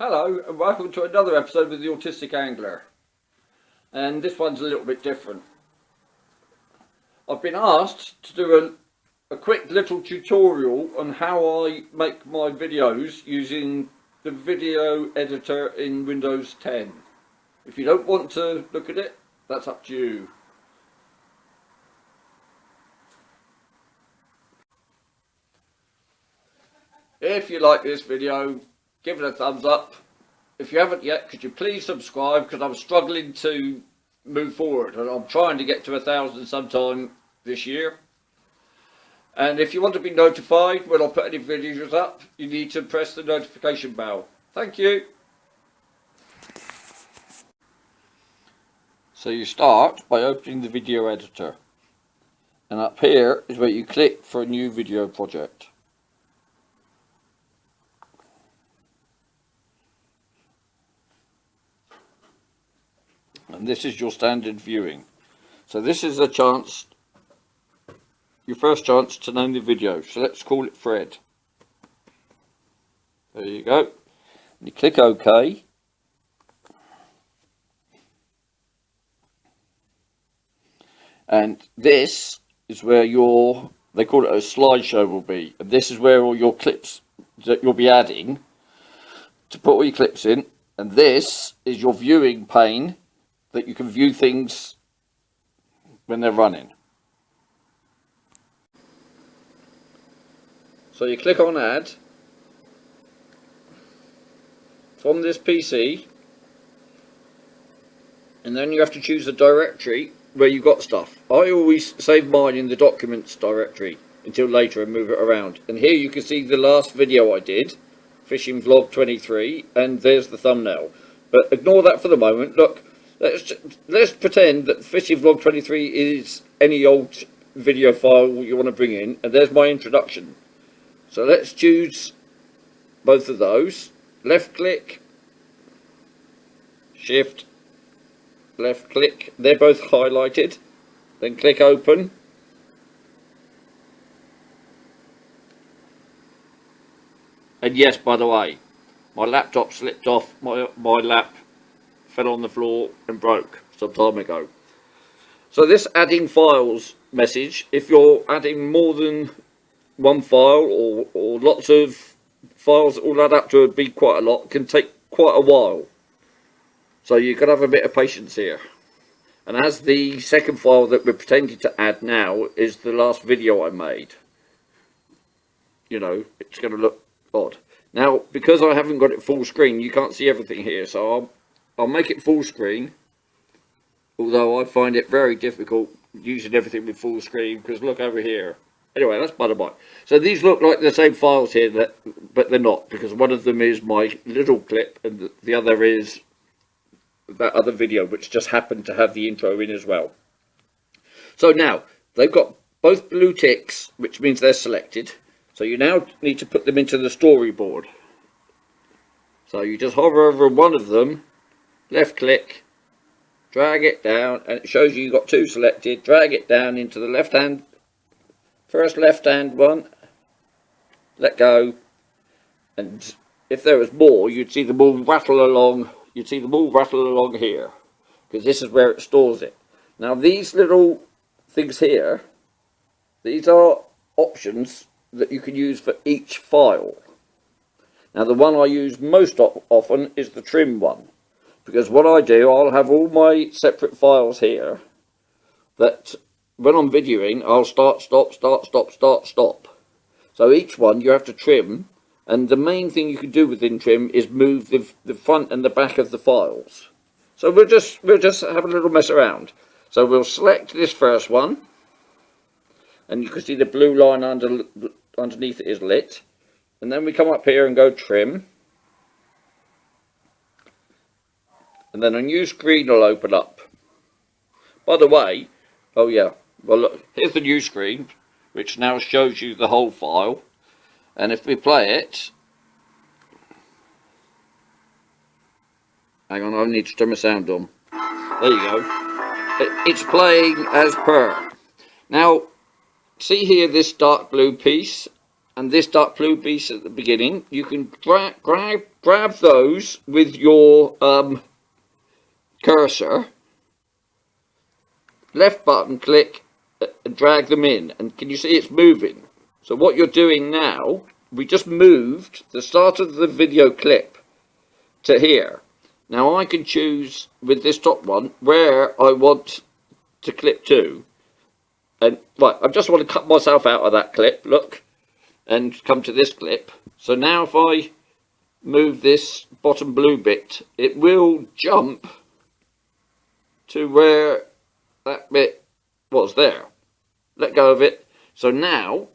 Hello and welcome to another episode of The Autistic Angler, and this one's a little bit different. I've been asked to do a quick little tutorial on how I make my videos using the video editor in Windows 10. If you don't want to look at it, that's up to you. If you like this video, give it a thumbs up. If you haven't yet, could you please subscribe, because I'm struggling to move forward and I'm trying to get to 1,000 sometime this year. And if you want to be notified when I put any videos up, you need to press the notification bell. Thank you. So you start by opening the video editor, and up here is where you click for a new video project. And this is your standard viewing. So this is your first chance to name the video. So let's call it Fred. There you go. And you click OK. And this is where they call it a slideshow will be. And this is where all your clips that you'll be adding to put all your clips in. And this is your viewing pane, that you can view things when they're running. So you click on add from this PC, and then you have to choose the directory where you've got stuff. I always save mine in the documents directory until later and move it around. And here you can see the last video I did, Fishing Vlog 23, and there's the thumbnail. But ignore that for the moment. Look, let's pretend that Fishing Vlog 23 is any old video file you want to bring in, and there's my introduction. So let's choose both of those. Left click, shift, left click. They're both highlighted. Then click open. And yes, by the way, my laptop slipped off my lap, fell on the floor and broke some time ago. So this adding files message, if you're adding more than one file or lots of files that all add up to be quite a lot, can take quite a while. So you've got to have a bit of patience here. And as the second file that we're pretending to add now is the last video I made, you know, it's going to look odd. Now, because I haven't got it full screen, you can't see everything here, so I'll make it full screen, although I find it very difficult using everything with full screen, because look over here. Anyway, that's by the by. So these look like the same files here, but they're not, because one of them is my little clip and the other is that other video, which just happened to have the intro in as well. So now, they've got both blue ticks, which means they're selected. So you now need to put them into the storyboard. So you just hover over one of them, left click, drag it down, and it shows you've got two selected. Drag it down into the first left hand one, let go, and if there was more, you'd see them all rattle along. You'd see them all rattle along here, because this is where it stores it. Now these little things here, these are options that you can use for each file. Now the one I use most often is the trim one, because what I do, I'll have all my separate files here that when I'm videoing, I'll start, stop, start, stop, start, stop. So each one you have to trim, and the main thing you can do within trim is move the front and the back of the files. So we'll just have a little mess around. So we'll select this first one, and you can see the blue line underneath it is lit. And then we come up here and go trim. And then a new screen will open up. By the way, oh yeah, well look, here's the new screen, which now shows you the whole file. And if we play it, hang on, I need to turn my sound on. There you go. It's playing as per. Now, see here this dark blue piece? and this dark blue piece at the beginning, you can grab those with your cursor, left button click, and drag them in, and can you see it's moving? So what you're doing now, we just moved the start of the video clip to here. Now I can choose with this top one where I want to clip to, and right, I just want to cut myself out of that clip, look, and come to this clip. So now if I move this bottom blue bit, it will jump to where that bit was there. Let go of it. So now,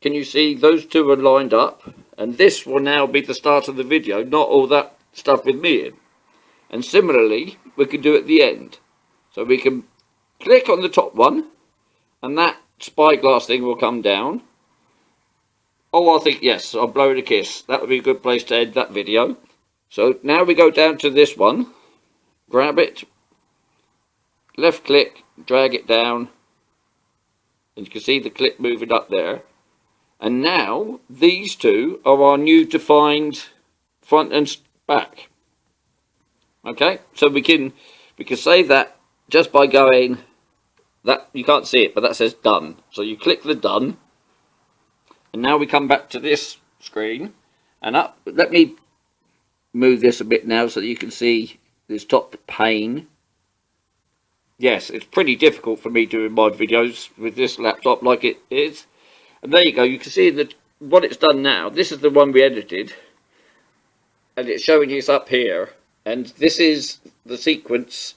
can you see those two are lined up? And this will now be the start of the video, not all that stuff with me in. And similarly, we can do at the end. So we can click on the top one, and that spyglass thing will come down. Oh, I think, yes, I'll blow it a kiss. That would be a good place to end that video. So now we go down to this one, grab it, left click, drag it down, and you can see the clip moving up there. And now these two are our new defined front and back. Okay, so we can save that just by going, that you can't see it, but that says done. So you click the done. And now we come back to this screen and up. Let me move this a bit now so that you can see this top pane. Yes, it's pretty difficult for me doing my videos with this laptop like it is. And there you go, you can see that what it's done now. This is the one we edited, and it's showing you up here. And this is the sequence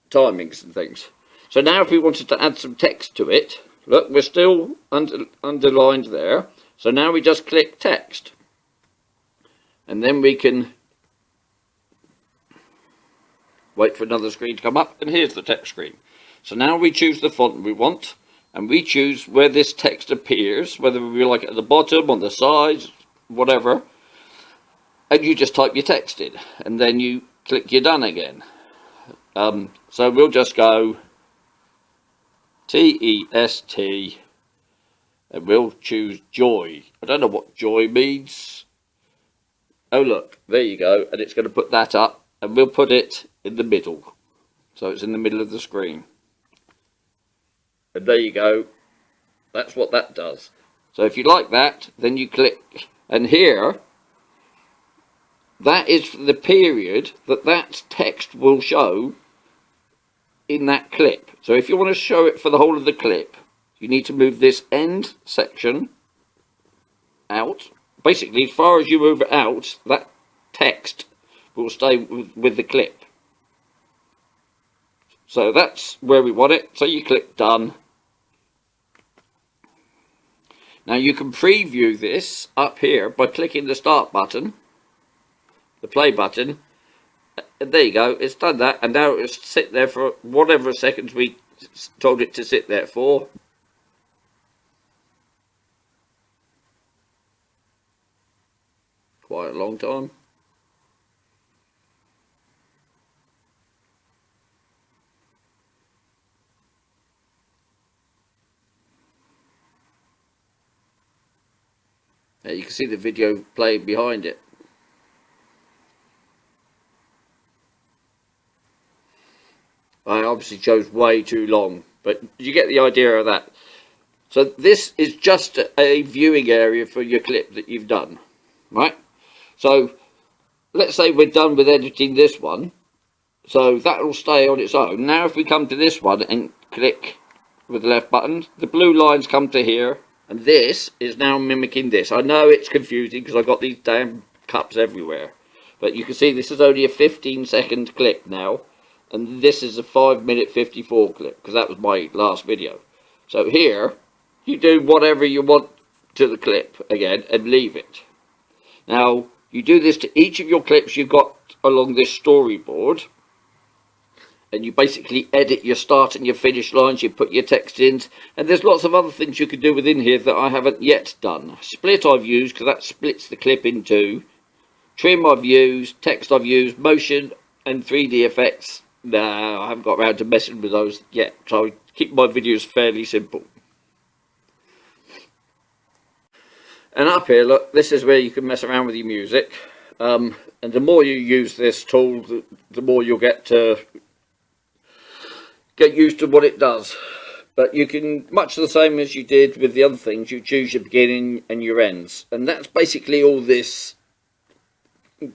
timings and things. So now if we wanted to add some text to it, look, we're still underlined there. So now we just click text. And then we can wait for another screen to come up. And here's the text screen. So now we choose the font we want. And we choose where this text appears. Whether we like it at the bottom, on the sides, whatever. And you just type your text in. And then you click your done again. So we'll just go TEST, and we'll choose joy. I don't know what joy means. Oh look, there you go, and it's going to put that up, and we'll put it in the middle, so it's in the middle of the screen. And there you go, that's what that does. So if you like that, then you click, and here, that is the period that text will show in that clip. So if you want to show it for the whole of the clip, you need to move this end section out. Basically, as far as you move it out, that text will stay with the clip. So that's where we want it. So you click done. Now you can preview this up here by clicking the start button, the play button. And there you go, it's done that, and now it'll sit there for whatever seconds we told it to sit there for. Quite a long time. Now you can see the video playing behind it. I obviously chose way too long, but you get the idea of that. So this is just a viewing area for your clip that you've done, right? So let's say we're done with editing this one, so that will stay on its own. Now if we come to this one and click with the left button, the blue lines come to here, and this is now mimicking this. I know it's confusing because I've got these damn cups everywhere, but you can see this is only a 15-second clip now. And this is a 5:54 clip, because that was my last video. So here, you do whatever you want to the clip again, and leave it. Now, you do this to each of your clips you've got along this storyboard. And you basically edit your start and your finish lines, you put your text in. And there's lots of other things you can do within here that I haven't yet done. Split I've used, because that splits the clip in two. Trim I've used, text I've used, motion and 3D effects. No, I haven't got around to messing with those yet, so I keep my videos fairly simple. And up here, look, this is where you can mess around with your music. And the more you use this tool, the more you'll get used to what it does. But you can, much the same as you did with the other things, you choose your beginning and your ends. And that's basically all this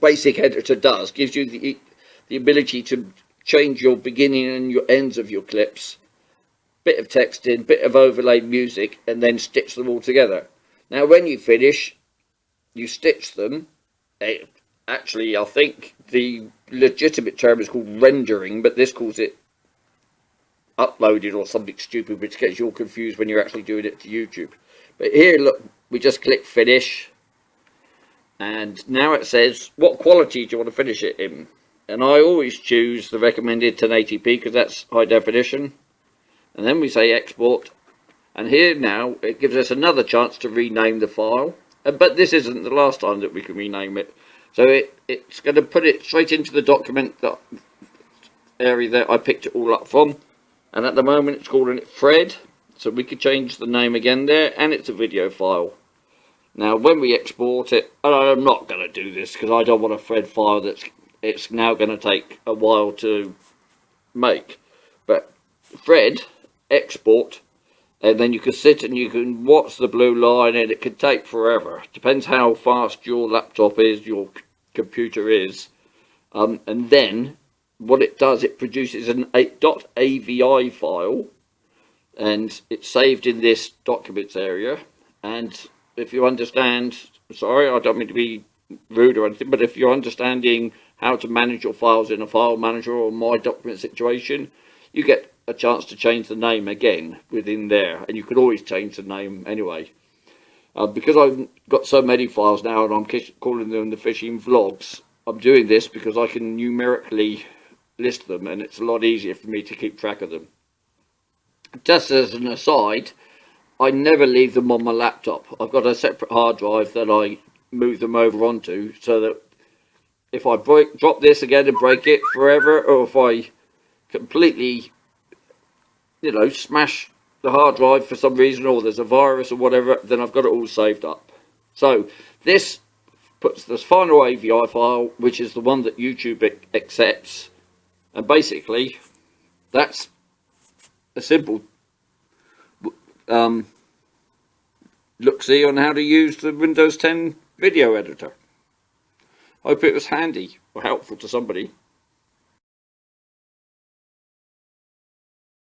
basic editor does. Gives you the ability to change your beginning and your ends of your clips. Bit of text in, bit of overlay music, and then stitch them all together. Now when you finish, you stitch them. Actually, I think the legitimate term is called rendering, but this calls it uploaded or something stupid, which gets you all confused when you're actually doing it to YouTube. But here, look, we just click finish, and now it says what quality do you want to finish it in. And I always choose the recommended 1080p because that's high definition. And then we say export, and here now it gives us another chance to rename the file. But this isn't the last time that we can rename it, so it's going to put it straight into the document area that I picked it all up from. And at the moment it's calling it Fred, so we could change the name again there, and it's a video file. Now when we export it, and I'm not going to do this because I don't want a Fred file it's now going to take a while to make. But Fred, export, and then you can sit and you can watch the blue line, and it could take forever. Depends how fast your laptop is, your computer is. And then what it does, it produces an .avi file, and it's saved in this documents area. And if you understand, sorry, I don't mean to be rude or anything, but if you're understanding how to manage your files in a file manager or my document situation, you get a chance to change the name again within there, and you can always change the name anyway. Because I've got so many files now and I'm calling them the fishing vlogs, I'm doing this because I can numerically list them, and it's a lot easier for me to keep track of them. Just as an aside, I never leave them on my laptop. I've got a separate hard drive that I move them over onto, so that if I drop this again and break it forever, or if I completely, you know, smash the hard drive for some reason, or there's a virus or whatever, then I've got it all saved up. So this puts this final AVI file, which is the one that YouTube accepts. And basically, that's a simple look-see on how to use the Windows 10 video editor. Hope it was handy or helpful to somebody.